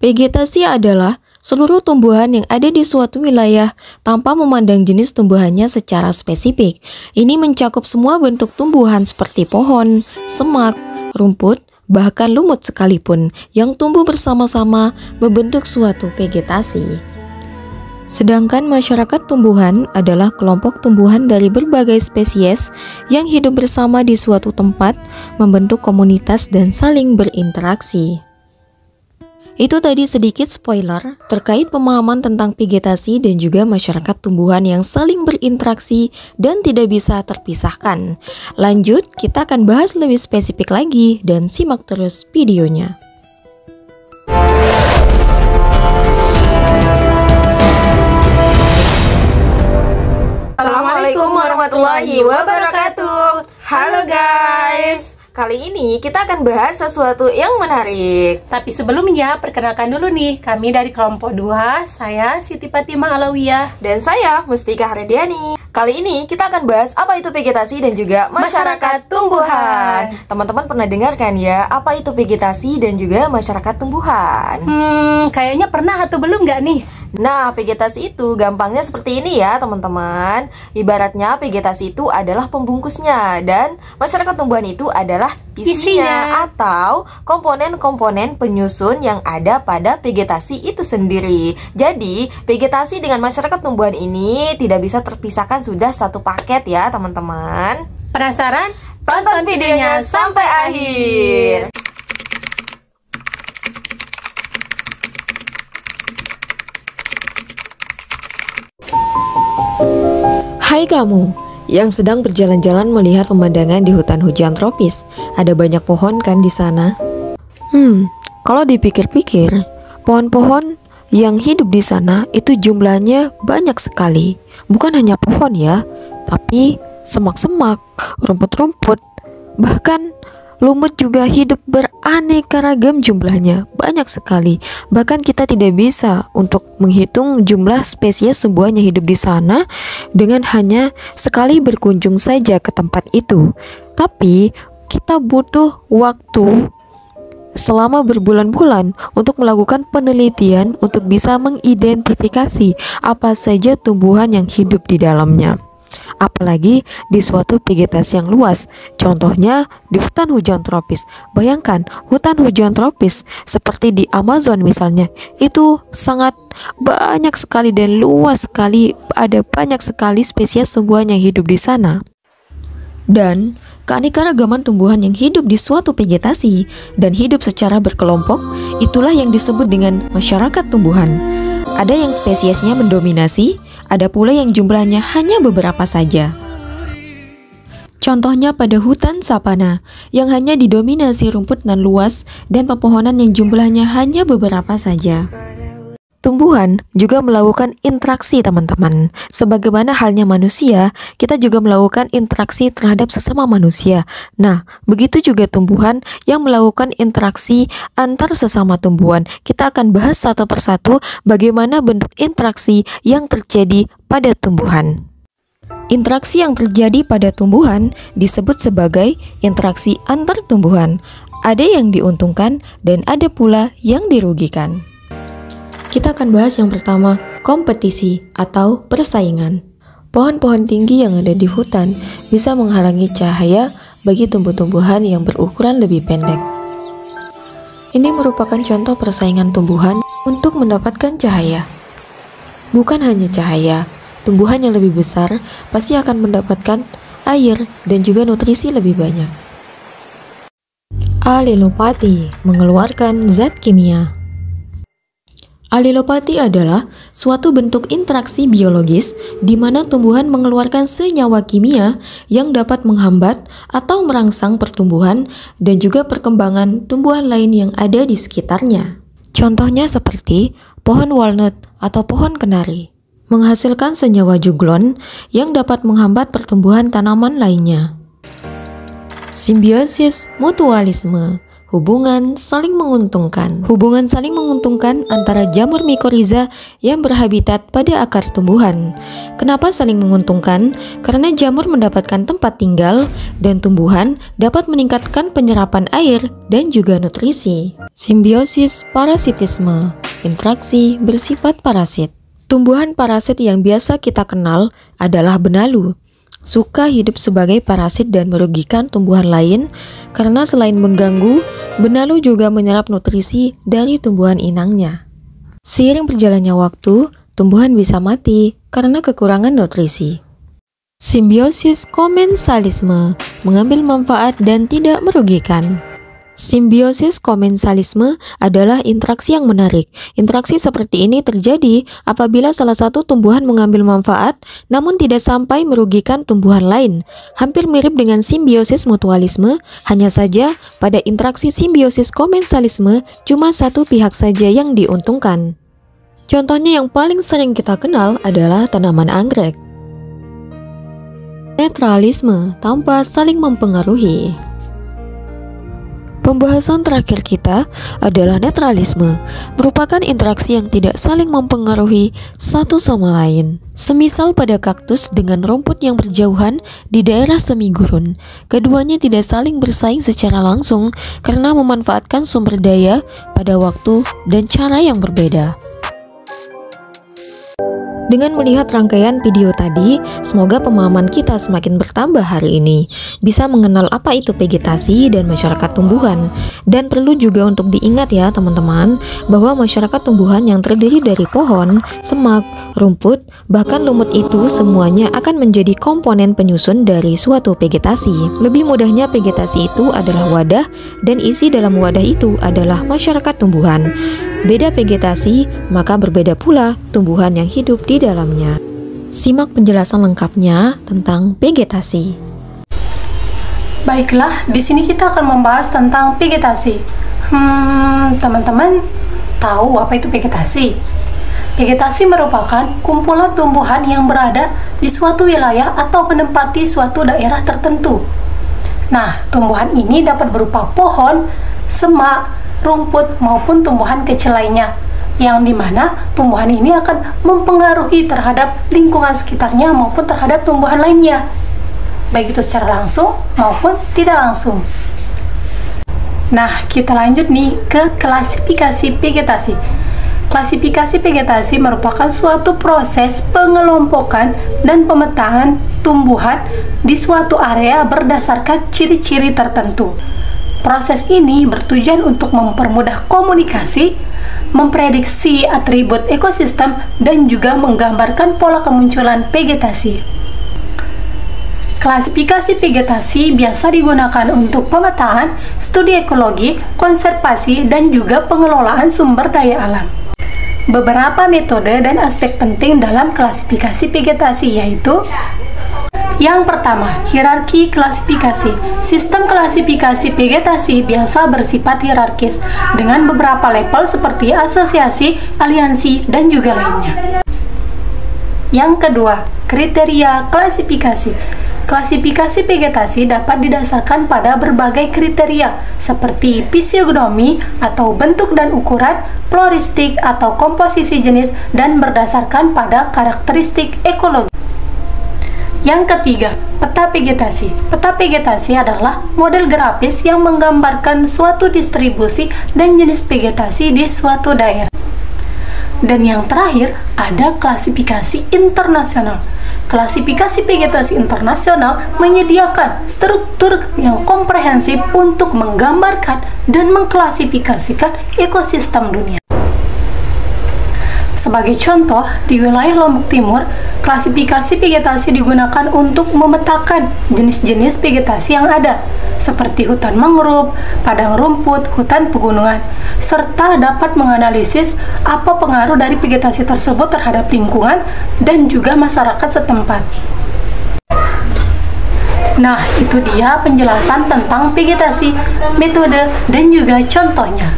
Vegetasi adalah seluruh tumbuhan yang ada di suatu wilayah tanpa memandang jenis tumbuhannya secara spesifik. Ini mencakup semua bentuk tumbuhan seperti pohon, semak, rumput, bahkan lumut sekalipun yang tumbuh bersama-sama membentuk suatu vegetasi. Sedangkan masyarakat tumbuhan adalah kelompok tumbuhan dari berbagai spesies yang hidup bersama di suatu tempat, membentuk komunitas dan saling berinteraksi. Itu tadi sedikit spoiler terkait pemahaman tentang vegetasi dan juga masyarakat tumbuhan yang saling berinteraksi dan tidak bisa terpisahkan. Lanjut, kita akan bahas lebih spesifik lagi dan simak terus videonya. Assalamualaikum warahmatullahi wabarakatuh. Halo guys. Kali ini kita akan bahas sesuatu yang menarik. Tapi sebelumnya, perkenalkan dulu nih, kami dari kelompok 2, saya Siti Fatimah Alawiyah. Dan saya Mustika Hardiani. Kali ini kita akan bahas apa itu vegetasi dan juga masyarakat tumbuhan. Teman-teman pernah dengar kan ya, apa itu vegetasi dan juga masyarakat tumbuhan? Kayaknya pernah atau belum nggak nih? Nah, vegetasi itu gampangnya seperti ini ya teman-teman. Ibaratnya vegetasi itu adalah pembungkusnya dan masyarakat tumbuhan itu adalah isinya atau komponen-komponen penyusun yang ada pada vegetasi itu sendiri. Jadi, vegetasi dengan masyarakat tumbuhan ini tidak bisa terpisahkan, sudah satu paket ya teman-teman. Penasaran? Tonton videonya sampai akhir. Hai kamu yang sedang berjalan-jalan melihat pemandangan di hutan hujan tropis. Ada banyak pohon kan di sana? Kalau dipikir-pikir, pohon-pohon yang hidup di sana itu jumlahnya banyak sekali. Bukan hanya pohon ya, tapi semak-semak, rumput-rumput, bahkan lumut juga hidup beraneka ragam jumlahnya, banyak sekali. Bahkan kita tidak bisa untuk menghitung jumlah spesies tumbuhan yang hidup di sana dengan hanya sekali berkunjung saja ke tempat itu. Tapi kita butuh waktu selama berbulan-bulan untuk melakukan penelitian untuk bisa mengidentifikasi apa saja tumbuhan yang hidup di dalamnya. Apalagi di suatu vegetasi yang luas, contohnya di hutan hujan tropis. Bayangkan hutan hujan tropis seperti di Amazon misalnya, itu sangat banyak sekali dan luas sekali, ada banyak sekali spesies tumbuhan yang hidup di sana. Dan keanekaragaman tumbuhan yang hidup di suatu vegetasi dan hidup secara berkelompok, itulah yang disebut dengan masyarakat tumbuhan. Ada yang spesiesnya mendominasi, ada pula yang jumlahnya hanya beberapa saja. Contohnya pada hutan savana yang hanya didominasi rumput nan luas dan pepohonan yang jumlahnya hanya beberapa saja. Tumbuhan juga melakukan interaksi teman-teman. Sebagaimana halnya manusia, kita juga melakukan interaksi terhadap sesama manusia. Nah, begitu juga tumbuhan yang melakukan interaksi antar sesama tumbuhan. Kita akan bahas satu persatu bagaimana bentuk interaksi yang terjadi pada tumbuhan. Interaksi yang terjadi pada tumbuhan disebut sebagai interaksi antar tumbuhan. Ada yang diuntungkan dan ada pula yang dirugikan. Kita akan bahas yang pertama, kompetisi atau persaingan. Pohon-pohon tinggi yang ada di hutan bisa menghalangi cahaya bagi tumbuh-tumbuhan yang berukuran lebih pendek. Ini merupakan contoh persaingan tumbuhan untuk mendapatkan cahaya. Bukan hanya cahaya, tumbuhan yang lebih besar pasti akan mendapatkan air dan juga nutrisi lebih banyak. Alilopati mengeluarkan zat kimia. Alilopati adalah suatu bentuk interaksi biologis di mana tumbuhan mengeluarkan senyawa kimia yang dapat menghambat atau merangsang pertumbuhan dan juga perkembangan tumbuhan lain yang ada di sekitarnya. Contohnya seperti pohon walnut atau pohon kenari, menghasilkan senyawa juglon yang dapat menghambat pertumbuhan tanaman lainnya. Simbiosis mutualisme, hubungan saling menguntungkan. Hubungan saling menguntungkan antara jamur mycorrhiza yang berhabitat pada akar tumbuhan. Kenapa saling menguntungkan? Karena jamur mendapatkan tempat tinggal dan tumbuhan dapat meningkatkan penyerapan air dan juga nutrisi. Simbiosis parasitisme, interaksi bersifat parasit. Tumbuhan parasit yang biasa kita kenal adalah benalu. Suka hidup sebagai parasit dan merugikan tumbuhan lain karena selain mengganggu, benalu juga menyerap nutrisi dari tumbuhan inangnya. Seiring berjalannya waktu, tumbuhan bisa mati karena kekurangan nutrisi. Simbiosis komensalisme, mengambil manfaat dan tidak merugikan. Simbiosis komensalisme adalah interaksi yang menarik. Interaksi seperti ini terjadi apabila salah satu tumbuhan mengambil manfaat namun tidak sampai merugikan tumbuhan lain. Hampir mirip dengan simbiosis mutualisme, hanya saja pada interaksi simbiosis komensalisme cuma satu pihak saja yang diuntungkan. Contohnya yang paling sering kita kenal adalah tanaman anggrek. Netralisme tanpa saling mempengaruhi. Pembahasan terakhir kita adalah netralisme, merupakan interaksi yang tidak saling mempengaruhi satu sama lain. Semisal pada kaktus dengan rumput yang berjauhan di daerah semi gurun, keduanya tidak saling bersaing secara langsung karena memanfaatkan sumber daya pada waktu dan cara yang berbeda. Dengan melihat rangkaian video tadi, semoga pemahaman kita semakin bertambah hari ini. Bisa mengenal apa itu vegetasi dan masyarakat tumbuhan. Dan perlu juga untuk diingat ya teman-teman, bahwa masyarakat tumbuhan yang terdiri dari pohon, semak, rumput, bahkan lumut itu semuanya akan menjadi komponen penyusun dari suatu vegetasi. Lebih mudahnya vegetasi itu adalah wadah, dan isi dalam wadah itu adalah masyarakat tumbuhan. Beda vegetasi, maka berbeda pula tumbuhan yang hidup di dalamnya. Simak penjelasan lengkapnya tentang vegetasi. Baiklah, di sini kita akan membahas tentang vegetasi. Teman-teman tahu apa itu vegetasi? Vegetasi merupakan kumpulan tumbuhan yang berada di suatu wilayah atau menempati suatu daerah tertentu. Nah, tumbuhan ini dapat berupa pohon, semak, rumput maupun tumbuhan kecil lainnya, yang dimana tumbuhan ini akan mempengaruhi terhadap lingkungan sekitarnya maupun terhadap tumbuhan lainnya, baik itu secara langsung maupun tidak langsung. Nah, kita lanjut nih ke klasifikasi vegetasi. Klasifikasi vegetasi merupakan suatu proses pengelompokan dan pemetaan tumbuhan di suatu area berdasarkan ciri-ciri tertentu. Proses ini bertujuan untuk mempermudah komunikasi, memprediksi atribut ekosistem, dan juga menggambarkan pola kemunculan vegetasi. Klasifikasi vegetasi biasa digunakan untuk pemetaan, studi ekologi, konservasi, dan juga pengelolaan sumber daya alam. Beberapa metode dan aspek penting dalam klasifikasi vegetasi yaitu: yang pertama, hierarki klasifikasi. Sistem klasifikasi vegetasi biasa bersifat hierarkis dengan beberapa level seperti asosiasi, aliansi, dan juga lainnya. Yang kedua, kriteria klasifikasi. Klasifikasi vegetasi dapat didasarkan pada berbagai kriteria seperti fisiogonomi atau bentuk dan ukuran, floristik atau komposisi jenis, dan berdasarkan pada karakteristik ekologi. Yang ketiga, peta vegetasi. Peta vegetasi adalah model grafis yang menggambarkan suatu distribusi dan jenis vegetasi di suatu daerah. Dan yang terakhir, ada klasifikasi internasional. Klasifikasi vegetasi internasional menyediakan struktur yang komprehensif untuk menggambarkan dan mengklasifikasikan ekosistem dunia. Sebagai contoh, di wilayah Lombok Timur, klasifikasi vegetasi digunakan untuk memetakan jenis-jenis vegetasi yang ada, seperti hutan mangrove, padang rumput, hutan pegunungan, serta dapat menganalisis apa pengaruh dari vegetasi tersebut terhadap lingkungan dan juga masyarakat setempat. Nah, itu dia penjelasan tentang vegetasi, metode, dan juga contohnya.